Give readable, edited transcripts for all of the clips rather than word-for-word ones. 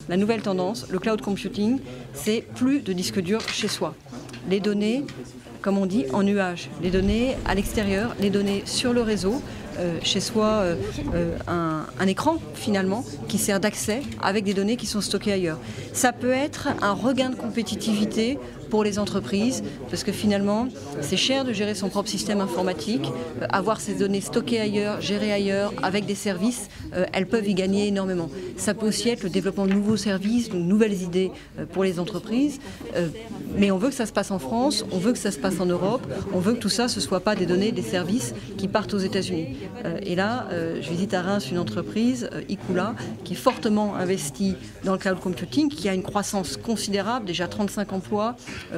La nouvelle tendance, le cloud computing, c'est plus de disques durs chez soi. Les données, comme on dit, en nuage. Les données à l'extérieur, les données sur le réseau. Chez soi, un écran finalement qui sert d'accès avec des données qui sont stockées ailleurs. Ça peut être un regain de compétitivité pour les entreprises parce que finalement c'est cher de gérer son propre système informatique, avoir ces données stockées ailleurs, gérées ailleurs avec des services, elles peuvent y gagner énormément. Ça peut aussi être le développement de nouveaux services, de nouvelles idées pour les entreprises, mais on veut que ça se passe en France, on veut que ça se passe en Europe, on veut que tout ça ce ne soit pas des données, des services qui partent aux États-Unis. Et là, je visite à Reims une entreprise, Icula, qui est fortement investie dans le cloud computing, qui a une croissance considérable, déjà 35 emplois,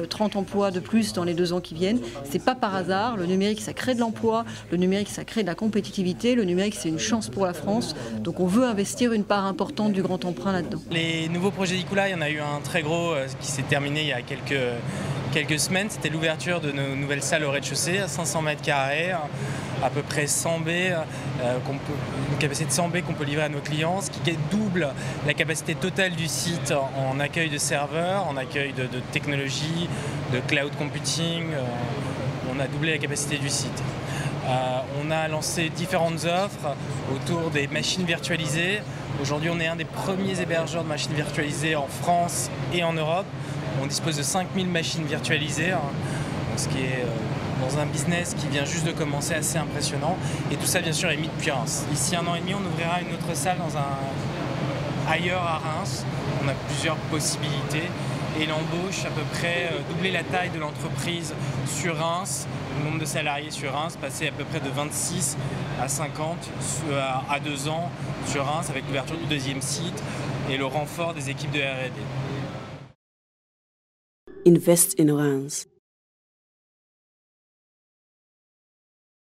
30 emplois de plus dans les 2 ans qui viennent. C'est pas par hasard, le numérique ça crée de l'emploi, le numérique ça crée de la compétitivité, le numérique c'est une chance pour la France, donc on veut investir une part importante du grand emprunt là-dedans. Les nouveaux projets d'Icula, il y en a eu un très gros qui s'est terminé il y a quelques semaines, c'était l'ouverture de nos nouvelles salles au rez-de-chaussée à 500 mètres carrés, à peu près 100 baies, une capacité de 100 baies qu'on peut livrer à nos clients, ce qui double la capacité totale du site en accueil de serveurs, en accueil de technologies, de cloud computing. On a doublé la capacité du site. On a lancé différentes offres autour des machines virtualisées. Aujourd'hui, on est un des premiers hébergeurs de machines virtualisées en France et en Europe. On dispose de 5000 machines virtualisées, ce qui est dans un business qui vient juste de commencer assez impressionnant. Et tout ça, bien sûr, est mis depuis Reims. D'ici 1 an et demi, on ouvrira une autre salle ailleurs à Reims. On a plusieurs possibilités. Et l'embauche, à peu près doubler la taille de l'entreprise sur Reims, le nombre de salariés sur Reims, passer à peu près de 26 à 50 à 2 ans sur Reims avec l'ouverture du 2e site et le renfort des équipes de R&D. Invest in Reims.